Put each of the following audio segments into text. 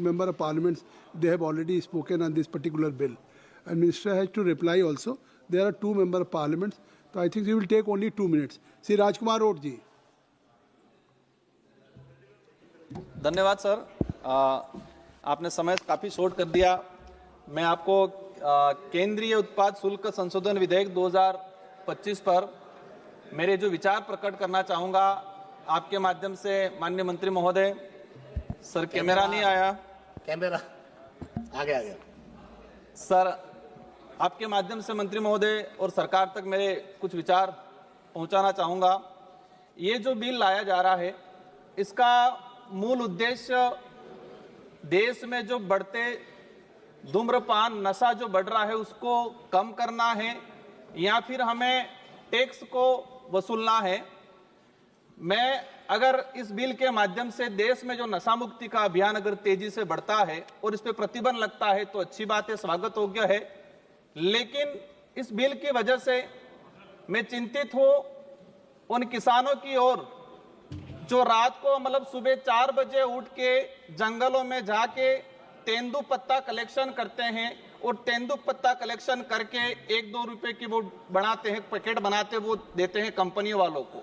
Member of Parliament, they have already spoken on this particular bill, and Minister has to reply also. There are 2 Member of Parliament, so I think it will take only 2 minutes. Sri Rajkumar Rod ji. धन्यवाद sir, आपने समय काफी short कर दिया। मैं आपको केंद्रीय उत्पाद शुल्क संशोधन विधेयक 2025 पर मेरे जो विचार प्रकट करना चाहूंगा आपके माध्यम से। माननीय मंत्री महोदय, सर कैमरा नहीं आया, कैमरा आ गया सर। आपके माध्यम से मंत्री महोदय और सरकार तक मेरे कुछ विचार पहुंचाना चाहूंगा। ये जो बिल लाया जा रहा है, इसका मूल उद्देश्य देश में जो बढ़ते धूम्रपान नशा जो बढ़ रहा है उसको कम करना है या फिर हमें टैक्स को वसूलना है। मैं अगर इस बिल के माध्यम से देश में जो नशा मुक्ति का अभियान अगर तेजी से बढ़ता है और इस पे प्रतिबंध लगता है तो अच्छी बात है, स्वागत योग्य है। लेकिन इस बिल की वजह से मैं चिंतित हूं उन किसानों की ओर जो रात को मतलब सुबह 4 बजे उठ के जंगलों में जाके तेंदुपत्ता कलेक्शन करते हैं और तेंदुपत्ता कलेक्शन करके 1-2 रुपए की वो बनाते हैं, पैकेट बनाते वो देते हैं कंपनी वालों को।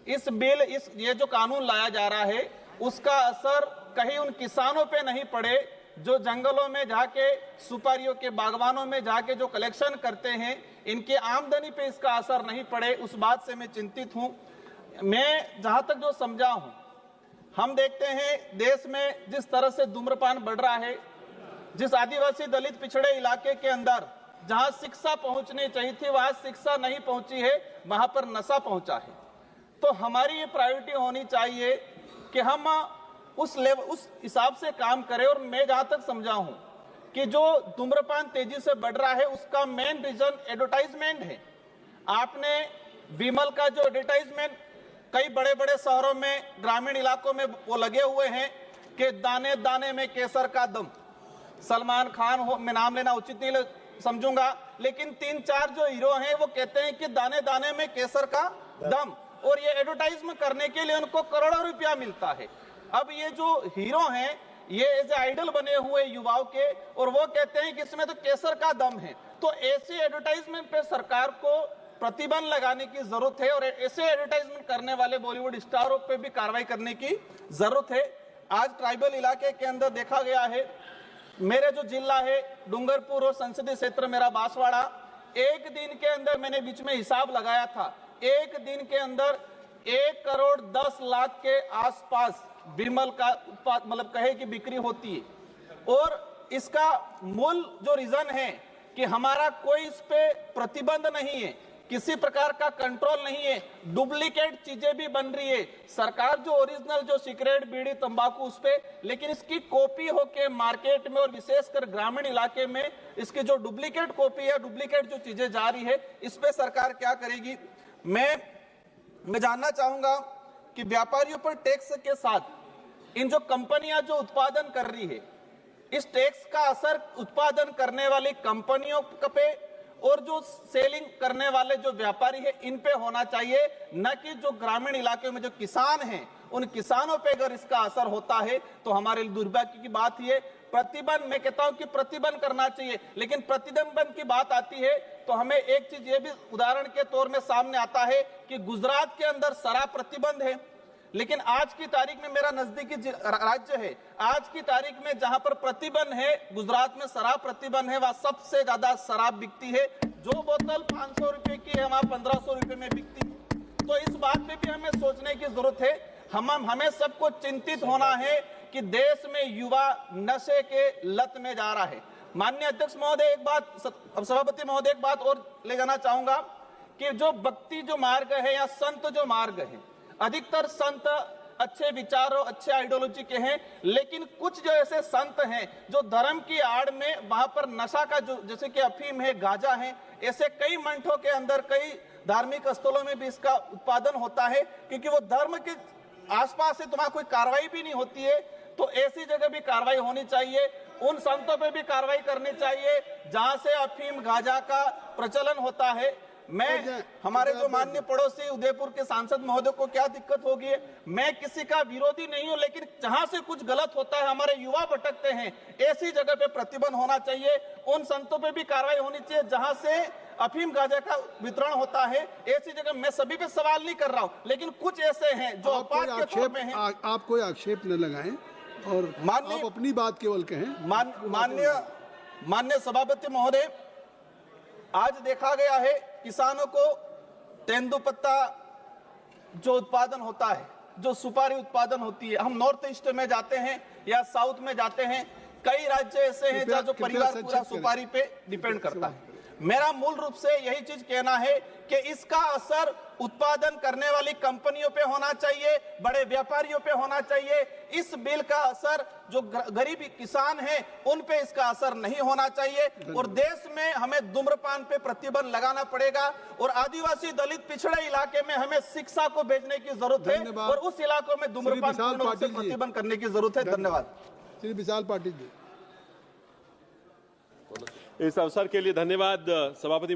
ये जो कानून लाया जा रहा है उसका असर कहीं उन किसानों पे नहीं पड़े जो जंगलों में जाके सुपारियों के बागवानों में जाके जो कलेक्शन करते हैं, इनके आमदनी पे इसका असर नहीं पड़े, उस बात से मैं चिंतित हूं। मैं जहां तक जो समझा हूं, हम देखते हैं देश में जिस तरह से धूम्रपान बढ़ रहा है, जिस आदिवासी दलित पिछड़े इलाके के अंदर जहां शिक्षा पहुंचनी चाहिए थी वहां शिक्षा नहीं पहुंची है, वहां पर नशा पहुंचा है। तो हमारी ये प्रायोरिटी होनी चाहिए कि हम उस हिसाब से काम करें। और मैं जहां तक समझा हूं कि जो धूम्रपान तेजी से बढ़ रहा है उसका मेन रीजन एडवर्टाइजमेंट है। आपने विमल का जो एडवर्टाइजमेंट कई बड़े बड़े शहरों में, ग्रामीण इलाकों में वो लगे हुए हैं कि दाने दाने में केसर का दम। सलमान खान हो, मैं नाम लेना उचित नहीं समझूंगा, लेकिन 3-4 जो हीरो हैं वो कहते हैं कि दाने दाने में केसर का दम, और ये एडवर्टाइजमेंट करने के लिए उनको करोड़ों रुपया मिलता है। अब ये जो हीरो हैं ये एज आइडल बने हुए युवाओं के, और वो कहते हैं कि इसमें तो केसर का दम है। तो ऐसे एडवर्टाइजमेंट पे सरकार को प्रतिबंध लगाने की जरूरत है और ऐसे एडवर्टाइजमेंट करने वाले बॉलीवुड स्टारों पे भी कार्रवाई करने की जरूरत है। आज ट्राइबल इलाके के अंदर देखा गया है, मेरे जो जिला है डूंगरपुर और संसदीय क्षेत्र मेरा बांसवाड़ा, एक दिन के अंदर मैंने बीच में हिसाब लगाया था, एक दिन के अंदर 1 करोड़ 10 लाख के आसपास विमल का उत्पाद मतलब कहे कि बिक्री होती है। और इसका मूल जो रीजन है कि हमारा कोई इस पे प्रतिबंध नहीं है, किसी प्रकार का कंट्रोल नहीं है, डुप्लीकेट चीजें भी बन रही है। सरकार जो ओरिजिनल जो सिगरेट बीड़ी तंबाकू उस पे, लेकिन इसकी कॉपी होके मार्केट में और विशेषकर ग्रामीण इलाके में इसकी जो डुप्लीकेट कॉपी है, डुप्लीकेट जो चीजें जा रही है, इस पे सरकार क्या करेगी। मैं जानना चाहूंगा कि व्यापारियों पर टैक्स के साथ इन जो कंपनियां जो उत्पादन कर रही है, इस टैक्स का असर उत्पादन करने वाली कंपनियों पे और जो सेलिंग करने वाले जो व्यापारी है इन पे होना चाहिए, न कि जो ग्रामीण इलाके में जो किसान हैं उन किसानों पे अगर इसका असर होता है तो हमारे लिए दुर्भाग्य की बात ये। प्रतिबंध, मैं कहता हूं कि प्रतिबंध करना चाहिए, लेकिन प्रतिबंध की बात आती है तो हमें एक चीज ये भी उदाहरण के तौर में सामने आता है कि गुजरात के अंदर शराब प्रतिबंध है, लेकिन आज की तारीख में मेरा नजदीकी राज्य है, आज की तारीख में जहां पर प्रतिबंध है, गुजरात में शराब प्रतिबंध है, वहां सबसे ज्यादा शराब बिकती है। जो बोतल 500 रुपए की है वहां 1500 रुपए में बिकती है। तो इस बात पे भी हमें सोचने की जरूरत है। हमें सबको चिंतित होना है कि देश में युवा नशे के लत में जा रहा है। माननीय अध्यक्ष महोदय, एक बात, सभापति महोदय, एक बात और ले जाना चाहूंगा कि जो भक्ति जो मार्ग है या संत जो मार्ग है, अधिकतर संत अच्छे विचारों अच्छे आइडियोलॉजी के हैं, लेकिन कुछ जो ऐसे संत हैं जो धर्म की आड़ में वहां पर नशा का जो जैसे कि अफीम है, गांजा है, ऐसे कई मंठों के अंदर कई धार्मिक स्थलों में भी इसका उत्पादन होता है, क्योंकि वो धर्म के आसपास से तुम्हारा कोई कार्रवाई भी नहीं होती है। तो ऐसी जगह भी कार्रवाई होनी चाहिए, उन संतों पे भी कार्रवाई करनी चाहिए जहां से अफीम गांजा का प्रचलन होता है। मैं हमारे जो माननीय पड़ोसी उदयपुर के सांसद महोदय को क्या दिक्कत होगी, मैं किसी का विरोधी नहीं हूं, लेकिन जहां से कुछ गलत होता है, हमारे युवा भटकते हैं, ऐसी जगह पे प्रतिबंध होना चाहिए। उन संतों पे भी कार्रवाई होनी चाहिए जहां से अफीम गांजा का वितरण होता है। ऐसी जगह मैं सभी पे सवाल नहीं कर रहा हूं, लेकिन कुछ ऐसे हैं जो अपवाद के तौर पे हैं। आप कोई आक्षेप न लगाएं और आप अपनी बात केवल कहें। माननीय सभापति महोदय, आज देखा गया है किसानों को तेंदुपत्ता जो उत्पादन होता है, जो सुपारी उत्पादन होती है, हम नॉर्थ ईस्ट में जाते हैं या साउथ में जाते हैं, कई राज्य ऐसे हैं जहाँ जो परिवार पूरा सुपारी पे डिपेंड करता है। मेरा मूल रूप से यही चीज कहना है कि इसका असर उत्पादन करने वाली कंपनियों पे होना चाहिए, बड़े व्यापारियों पे होना चाहिए। इस बिल का असर जो गरीब किसान हैं उन पे इसका असर नहीं होना चाहिए। और देश में हमें धूम्रपान पे प्रतिबंध लगाना पड़ेगा और आदिवासी दलित पिछड़े इलाके में हमें शिक्षा को भेजने की जरूरत है और उस इलाकों में धूम्रपान पर प्रतिबंध करने की जरूरत है। धन्यवाद। श्री विशाल पाटिल जी। इस अवसर के लिए धन्यवाद सभापति।